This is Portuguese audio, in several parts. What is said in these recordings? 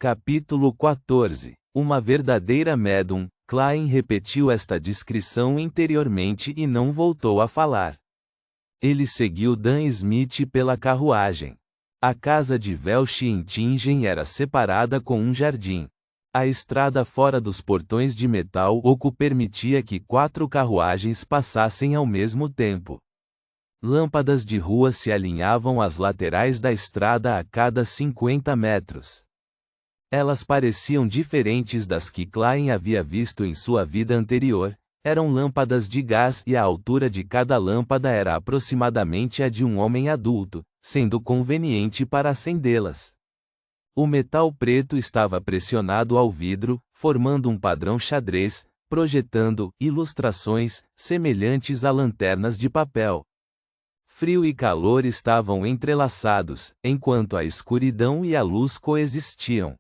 Capítulo 14. Uma verdadeira médium. Klein repetiu esta descrição interiormente e não voltou a falar. Ele seguiu Dan Smith pela carruagem. A casa de Welsh em Tingen era separada com um jardim. A estrada fora dos portões de metal oco permitia que 4 carruagens passassem ao mesmo tempo. Lâmpadas de rua se alinhavam às laterais da estrada a cada 50 metros. Elas pareciam diferentes das que Klein havia visto em sua vida anterior. Eram lâmpadas de gás e a altura de cada lâmpada era aproximadamente a de um homem adulto, sendo conveniente para acendê-las. O metal preto estava pressionado ao vidro, formando um padrão xadrez, projetando ilustrações semelhantes a lanternas de papel. Frio e calor estavam entrelaçados, enquanto a escuridão e a luz coexistiam.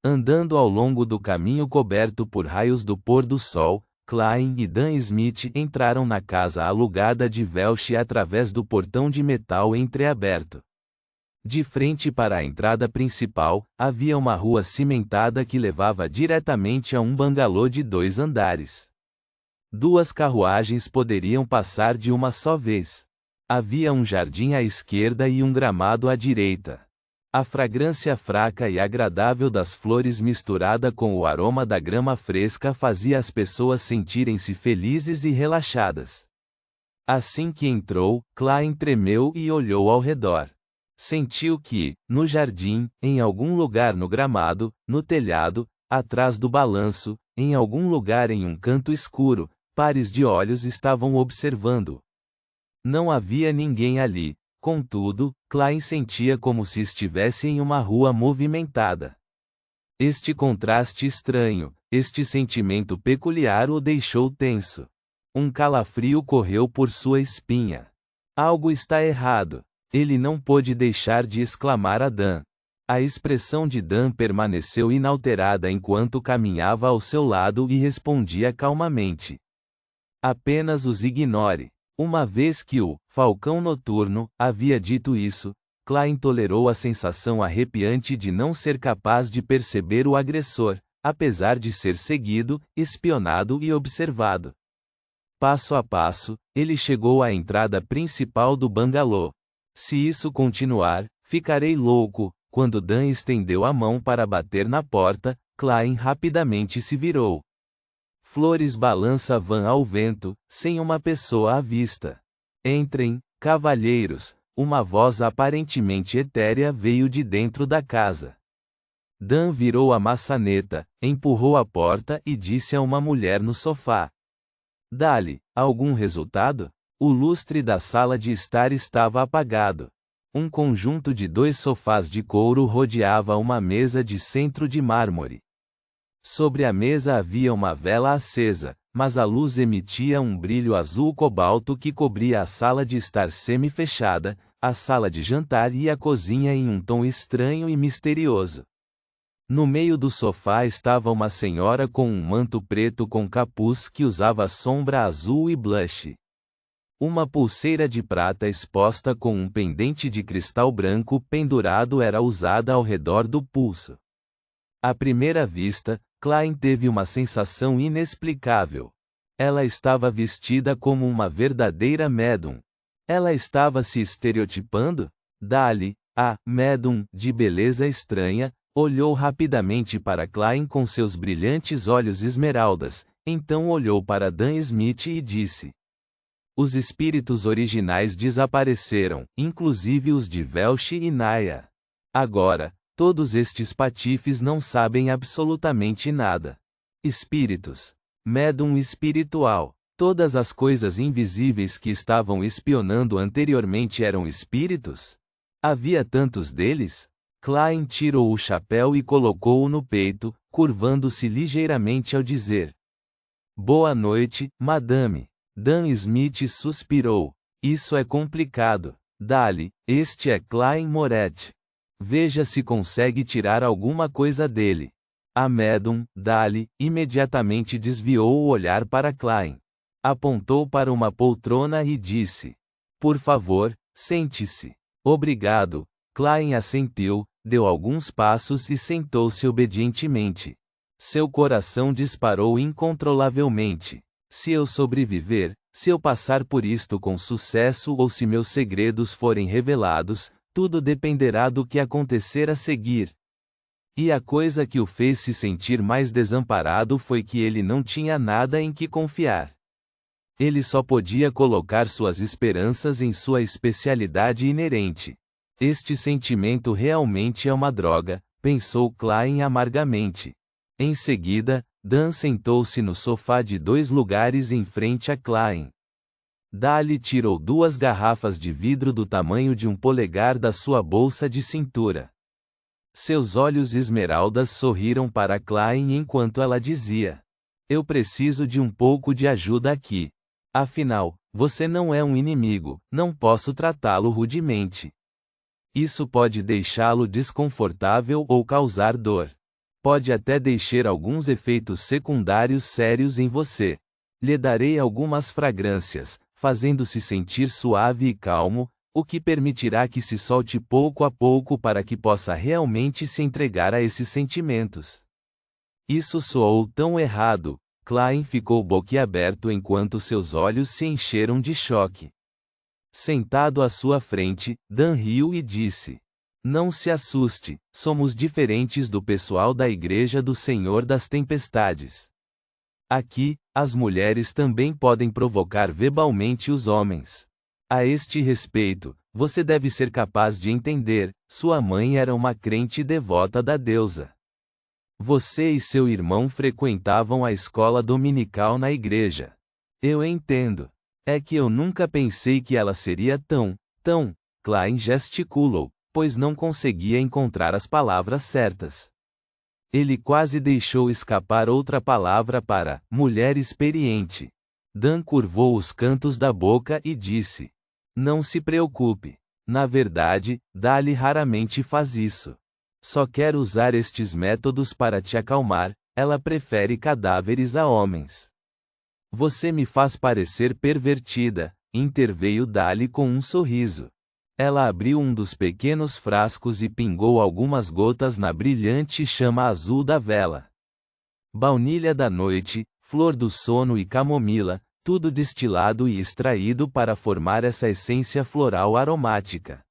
Andando ao longo do caminho coberto por raios do pôr do sol, Klein e Dan Smith entraram na casa alugada de Welsh através do portão de metal entreaberto. De frente para a entrada principal, havia uma rua cimentada que levava diretamente a um bangalô de 2 andares. 2 carruagens poderiam passar de uma só vez. Havia um jardim à esquerda e um gramado à direita. A fragrância fraca e agradável das flores misturada com o aroma da grama fresca fazia as pessoas sentirem-se felizes e relaxadas. Assim que entrou, Klein tremeu e olhou ao redor. Sentiu que, no jardim, em algum lugar no gramado, no telhado, atrás do balanço, em algum lugar em um canto escuro, pares de olhos estavam observando. Não havia ninguém ali. Contudo, Klein sentia como se estivesse em uma rua movimentada. Este contraste estranho, este sentimento peculiar o deixou tenso. Um calafrio correu por sua espinha. Algo está errado. Ele não pôde deixar de exclamar a Dan. A expressão de Dan permaneceu inalterada enquanto caminhava ao seu lado e respondia calmamente. Apenas os ignore. Uma vez que o Falcão Noturno havia dito isso, Klein tolerou a sensação arrepiante de não ser capaz de perceber o agressor, apesar de ser seguido, espionado e observado. Passo a passo, ele chegou à entrada principal do bangalô. Se isso continuar, ficarei louco. Quando Dan estendeu a mão para bater na porta, Klein rapidamente se virou. Flores balança van ao vento, sem uma pessoa à vista. Entrem, cavalheiros, uma voz aparentemente etérea veio de dentro da casa. Dan virou a maçaneta, empurrou a porta e disse a uma mulher no sofá. Dali, algum resultado? O lustre da sala de estar estava apagado. Um conjunto de 2 sofás de couro rodeava uma mesa de centro de mármore. Sobre a mesa havia uma vela acesa, mas a luz emitia um brilho azul cobalto que cobria a sala de estar semi-fechada, a sala de jantar e a cozinha em um tom estranho e misterioso. No meio do sofá estava uma senhora com um manto preto com capuz que usava sombra azul e blush. Uma pulseira de prata exposta com um pendente de cristal branco pendurado era usada ao redor do pulso. À primeira vista, Klein teve uma sensação inexplicável. Ela estava vestida como uma verdadeira médium. Ela estava se estereotipando? Dali, a médium, de beleza estranha, olhou rapidamente para Klein com seus brilhantes olhos esmeraldas, então olhou para Dan Smith e disse: Os espíritos originais desapareceram, inclusive os de Welsh e Naya. Agora, todos estes patifes não sabem absolutamente nada. Espíritos. Médium espiritual. Todas as coisas invisíveis que estavam espionando anteriormente eram espíritos? Havia tantos deles? Klein tirou o chapéu e colocou-o no peito, curvando-se ligeiramente ao dizer: Boa noite, madame. Dan Smith suspirou. Isso é complicado. Dali, este é Klein Moret. Veja se consegue tirar alguma coisa dele. A médium, Dali, imediatamente desviou o olhar para Klein. Apontou para uma poltrona e disse: Por favor, sente-se. Obrigado. Klein assentiu, deu alguns passos e sentou-se obedientemente. Seu coração disparou incontrolavelmente. Se eu sobreviver, se eu passar por isto com sucesso ou se meus segredos forem revelados, tudo dependerá do que acontecer a seguir. E a coisa que o fez se sentir mais desamparado foi que ele não tinha nada em que confiar. Ele só podia colocar suas esperanças em sua especialidade inerente. Este sentimento realmente é uma droga, pensou Klein amargamente. Em seguida, Dan sentou-se no sofá de 2 lugares em frente a Klein. Dali tirou 2 garrafas de vidro do tamanho de um polegar da sua bolsa de cintura. Seus olhos esmeraldas sorriram para Klein enquanto ela dizia: "Eu preciso de um pouco de ajuda aqui. Afinal, você não é um inimigo, não posso tratá-lo rudemente. Isso pode deixá-lo desconfortável ou causar dor. Pode até deixar alguns efeitos secundários sérios em você. Lhe darei algumas fragrâncias, fazendo-se sentir suave e calmo, o que permitirá que se solte pouco a pouco para que possa realmente se entregar a esses sentimentos." Isso soou tão errado. Klein ficou boquiaberto enquanto seus olhos se encheram de choque. Sentado à sua frente, Dan riu e disse: "Não se assuste, somos diferentes do pessoal da Igreja do Senhor das Tempestades. Aqui, as mulheres também podem provocar verbalmente os homens. A este respeito, você deve ser capaz de entender, sua mãe era uma crente devota da deusa. Você e seu irmão frequentavam a escola dominical na igreja. Eu entendo. É que eu nunca pensei que ela seria tão... Klein gesticulou, pois não conseguia encontrar as palavras certas. Ele quase deixou escapar outra palavra para mulher experiente. Dan curvou os cantos da boca e disse: "Não se preocupe. Na verdade, Dali raramente faz isso. Só quer usar estes métodos para te acalmar, ela prefere cadáveres a homens." "Você me faz parecer pervertida", interveio Dali com um sorriso. Ela abriu um dos pequenos frascos e pingou algumas gotas na brilhante chama azul da vela. Baunilha da noite, flor do sono e camomila, tudo destilado e extraído para formar essa essência floral aromática.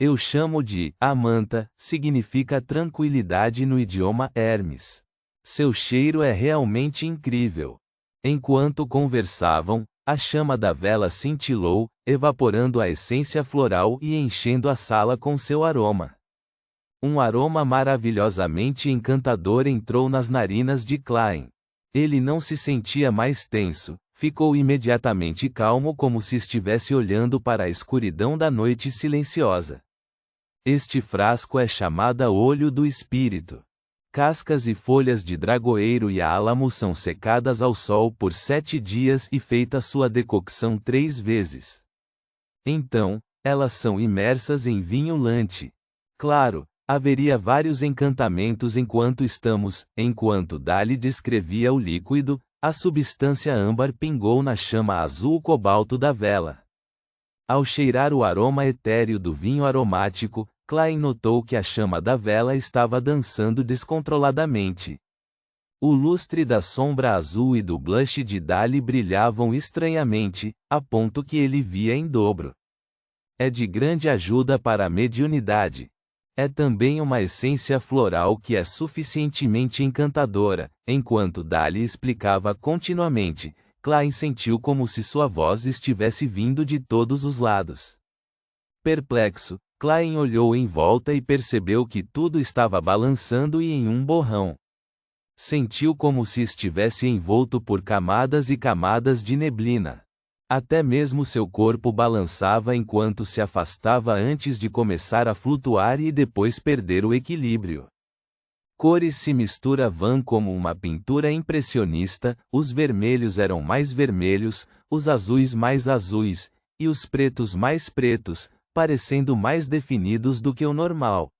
Eu chamo de Amanta, significa tranquilidade no idioma Hermes. Seu cheiro é realmente incrível. Enquanto conversavam, a chama da vela cintilou, evaporando a essência floral e enchendo a sala com seu aroma. Um aroma maravilhosamente encantador entrou nas narinas de Klein. Ele não se sentia mais tenso, ficou imediatamente calmo como se estivesse olhando para a escuridão da noite silenciosa. Este frasco é chamado Olho do Espírito. Cascas e folhas de dragoeiro e álamo são secadas ao sol por 7 dias e feita sua decocção 3 vezes. Então, elas são imersas em vinho lante. Claro, haveria vários encantamentos enquanto Dali descrevia o líquido, a substância âmbar pingou na chama azul cobalto da vela. Ao cheirar o aroma etéreo do vinho aromático, Klein notou que a chama da vela estava dançando descontroladamente. O lustre da sombra azul e do blush de Dali brilhavam estranhamente, a ponto que ele via em dobro. É de grande ajuda para a mediunidade. É também uma essência floral que é suficientemente encantadora. Enquanto Dali explicava continuamente, Klein sentiu como se sua voz estivesse vindo de todos os lados. Perplexo, Klein olhou em volta e percebeu que tudo estava balançando e em um borrão. Sentiu como se estivesse envolto por camadas e camadas de neblina. Até mesmo seu corpo balançava enquanto se afastava antes de começar a flutuar e depois perder o equilíbrio. Cores se misturavam como uma pintura impressionista, os vermelhos eram mais vermelhos, os azuis mais azuis, e os pretos mais pretos, parecendo mais definidos do que o normal.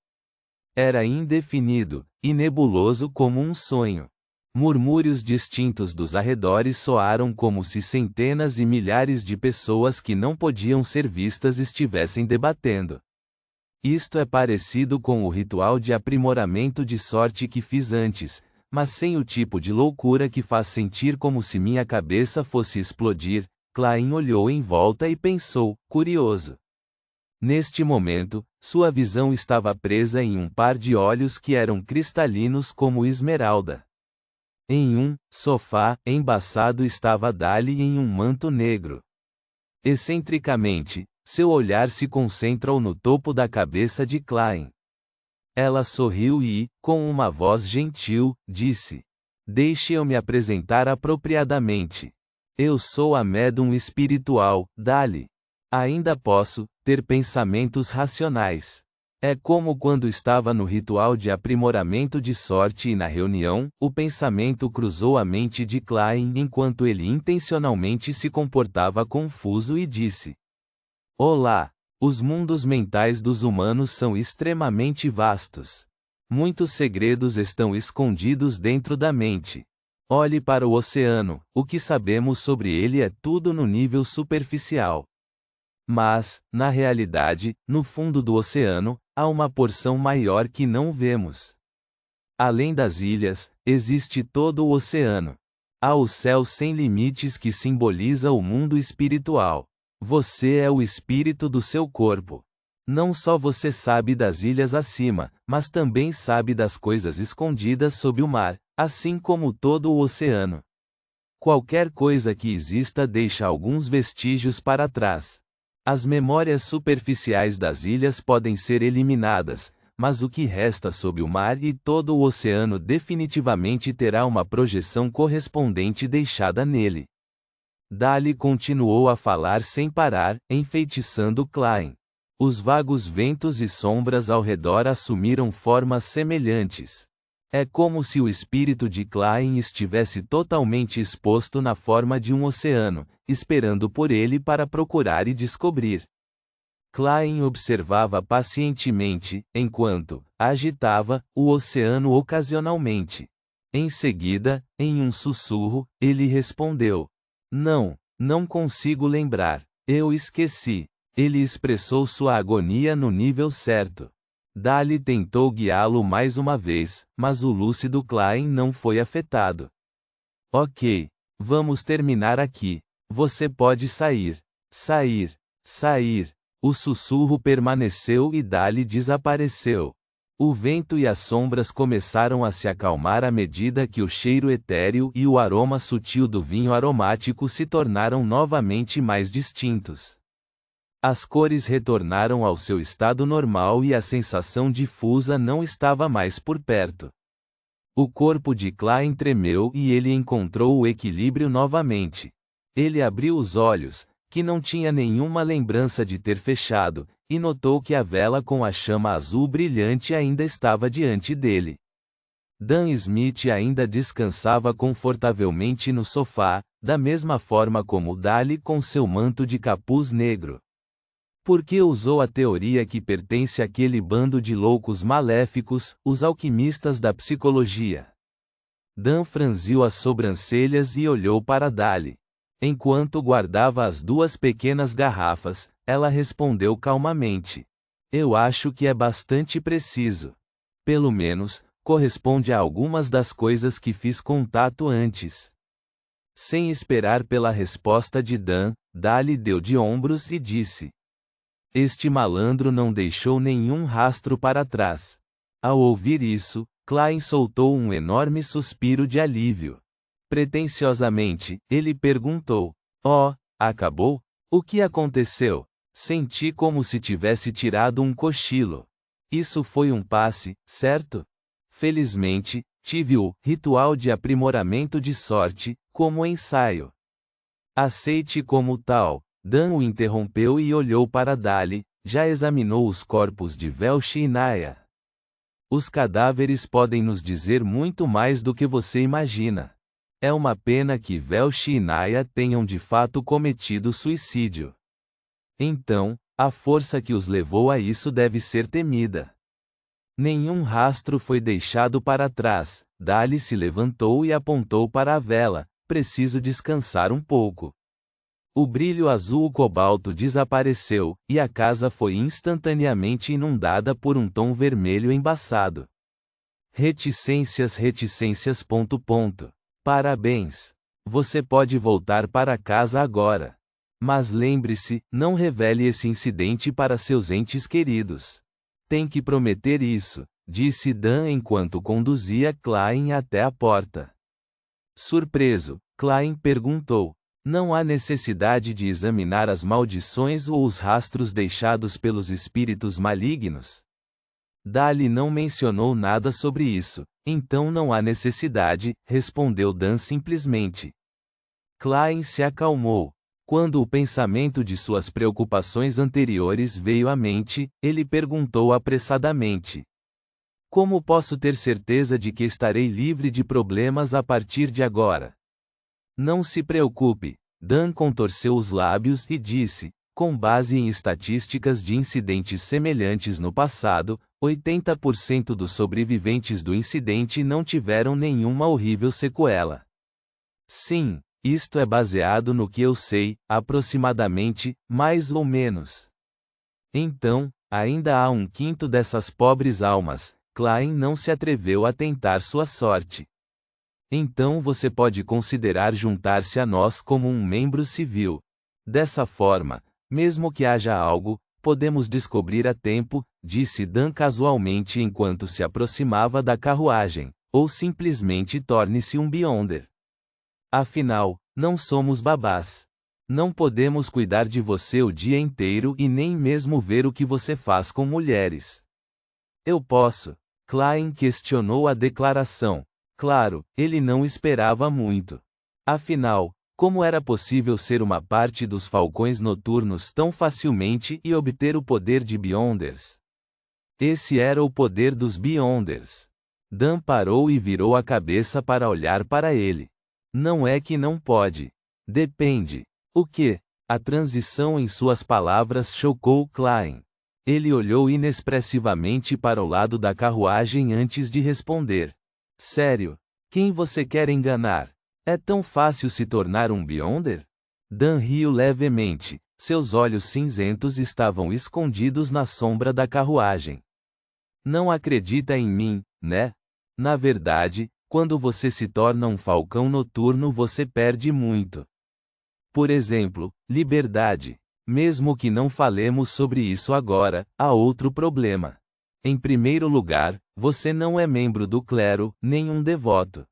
Era indefinido, e nebuloso como um sonho. Murmúrios distintos dos arredores soaram como se centenas e milhares de pessoas que não podiam ser vistas estivessem debatendo. Isto é parecido com o ritual de aprimoramento de sorte que fiz antes, mas sem o tipo de loucura que faz sentir como se minha cabeça fosse explodir. Klein olhou em volta e pensou, curioso. Neste momento, sua visão estava presa em um par de olhos que eram cristalinos como esmeralda. Em um sofá embaçado estava Dali em um manto negro. Excentricamente, seu olhar se concentrou no topo da cabeça de Klein. Ela sorriu e, com uma voz gentil, disse: Deixe-eu me apresentar apropriadamente. Eu sou a médium espiritual, Dali. Ainda posso ter pensamentos racionais. É como quando estava no ritual de aprimoramento de sorte e na reunião, o pensamento cruzou a mente de Klein enquanto ele intencionalmente se comportava confuso e disse: Olá! Os mundos mentais dos humanos são extremamente vastos. Muitos segredos estão escondidos dentro da mente. Olhe para o oceano, o que sabemos sobre ele é tudo no nível superficial. Mas, na realidade, no fundo do oceano, há uma porção maior que não vemos. Além das ilhas, existe todo o oceano. Há o céu sem limites que simboliza o mundo espiritual. Você é o espírito do seu corpo. Não só você sabe das ilhas acima, mas também sabe das coisas escondidas sob o mar, assim como todo o oceano. Qualquer coisa que exista deixa alguns vestígios para trás. As memórias superficiais das ilhas podem ser eliminadas, mas o que resta sob o mar e todo o oceano definitivamente terá uma projeção correspondente deixada nele. Dali continuou a falar sem parar, enfeitiçando Klein. Os vagos ventos e sombras ao redor assumiram formas semelhantes. É como se o espírito de Klein estivesse totalmente exposto na forma de um oceano, esperando por ele para procurar e descobrir. Klein observava pacientemente, enquanto agitava o oceano ocasionalmente. Em seguida, em um sussurro, ele respondeu: Não consigo lembrar. Eu esqueci. Ele expressou sua agonia no nível certo. Dali tentou guiá-lo mais uma vez, mas o lúcido Klein não foi afetado. Ok. Vamos terminar aqui. Você pode sair. Sair. O sussurro permaneceu e Dali desapareceu. O vento e as sombras começaram a se acalmar à medida que o cheiro etéreo e o aroma sutil do vinho aromático se tornaram novamente mais distintos. As cores retornaram ao seu estado normal e a sensação difusa não estava mais por perto. O corpo de Klein tremeu e ele encontrou o equilíbrio novamente. Ele abriu os olhos, que não tinha nenhuma lembrança de ter fechado, e notou que a vela com a chama azul brilhante ainda estava diante dele. Dan Smith ainda descansava confortavelmente no sofá, da mesma forma como Dali com seu manto de capuz negro. Por que usou a teoria que pertence àquele bando de loucos maléficos, os alquimistas da psicologia? Dan franziu as sobrancelhas e olhou para Dali. Enquanto guardava as duas pequenas garrafas, ela respondeu calmamente: Eu acho que é bastante preciso. Pelo menos, corresponde a algumas das coisas que fiz contato antes. Sem esperar pela resposta de Dan, Dali deu de ombros e disse: Este malandro não deixou nenhum rastro para trás. Ao ouvir isso, Klein soltou um enorme suspiro de alívio. Pretensiosamente, ele perguntou: acabou? O que aconteceu? Senti como se tivesse tirado um cochilo. Isso foi um passe, certo? Felizmente, tive o ritual de aprimoramento de sorte como ensaio. Aceite como tal. Dan o interrompeu e olhou para Dali. Já examinou os corpos de Velshi e Naya. Os cadáveres podem nos dizer muito mais do que você imagina. É uma pena que Velshi e Naya tenham de fato cometido suicídio. Então, a força que os levou a isso deve ser temida. Nenhum rastro foi deixado para trás. Dali se levantou e apontou para a vela. Preciso descansar um pouco. O brilho azul cobalto desapareceu, e a casa foi instantaneamente inundada por um tom vermelho embaçado. Reticências. Parabéns. Você pode voltar para casa agora. Mas lembre-se, não revele esse incidente para seus entes queridos. Tem que prometer isso, disse Dan enquanto conduzia Klein até a porta. Surpreso, Klein perguntou: não há necessidade de examinar as maldições ou os rastros deixados pelos espíritos malignos? Dali não mencionou nada sobre isso, então não há necessidade, respondeu Dan simplesmente. Klein se acalmou. Quando o pensamento de suas preocupações anteriores veio à mente, ele perguntou apressadamente: como posso ter certeza de que estarei livre de problemas a partir de agora? Não se preocupe, Dan contorceu os lábios e disse, com base em estatísticas de incidentes semelhantes no passado, 80% dos sobreviventes do incidente não tiveram nenhuma horrível sequela. Sim, isto é baseado no que eu sei, aproximadamente, mais ou menos. Então, ainda há um quinto dessas pobres almas. Klein não se atreveu a tentar sua sorte. Então você pode considerar juntar-se a nós como um membro civil. Dessa forma, mesmo que haja algo, podemos descobrir a tempo, disse Dan casualmente enquanto se aproximava da carruagem, ou simplesmente torne-se um Beyonder. Afinal, não somos babás. Não podemos cuidar de você o dia inteiro e nem mesmo ver o que você faz com mulheres. Eu posso. Klein questionou a declaração. Claro, ele não esperava muito. Afinal, como era possível ser uma parte dos Falcões Noturnos tão facilmente e obter o poder de Beyonders? Esse era o poder dos Beyonders. Dan parou e virou a cabeça para olhar para ele. Não é que não pode. Depende. O quê? A transição em suas palavras chocou Klein. Ele olhou inexpressivamente para o lado da carruagem antes de responder. Sério? Quem você quer enganar? É tão fácil se tornar um Beyonder? Dan riu levemente. Seus olhos cinzentos estavam escondidos na sombra da carruagem. Não acredita em mim, né? Na verdade, quando você se torna um falcão noturno você perde muito. Por exemplo, liberdade. Mesmo que não falemos sobre isso agora, há outro problema. Em primeiro lugar, você não é membro do clero, nem um devoto.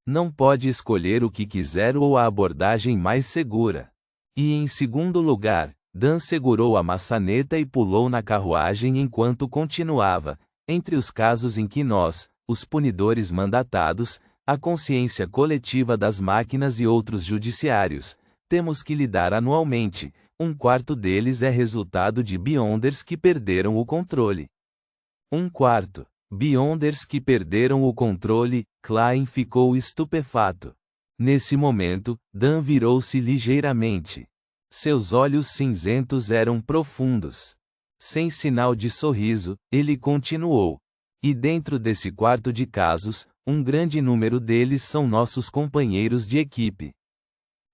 Não pode escolher o que quiser ou a abordagem mais segura. E em segundo lugar, Dan segurou a maçaneta e pulou na carruagem enquanto continuava. Entre os casos em que nós, os punidores mandatados, a consciência coletiva das máquinas e outros judiciários, temos que lidar anualmente, um quarto deles é resultado de Beyonders que perderam o controle. Um quarto. Beyonders que perderam o controle. Klein ficou estupefato. Nesse momento, Dan virou-se ligeiramente. Seus olhos cinzentos eram profundos. Sem sinal de sorriso, ele continuou. E dentro desse quarto de casos, um grande número deles são nossos companheiros de equipe.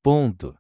Ponto.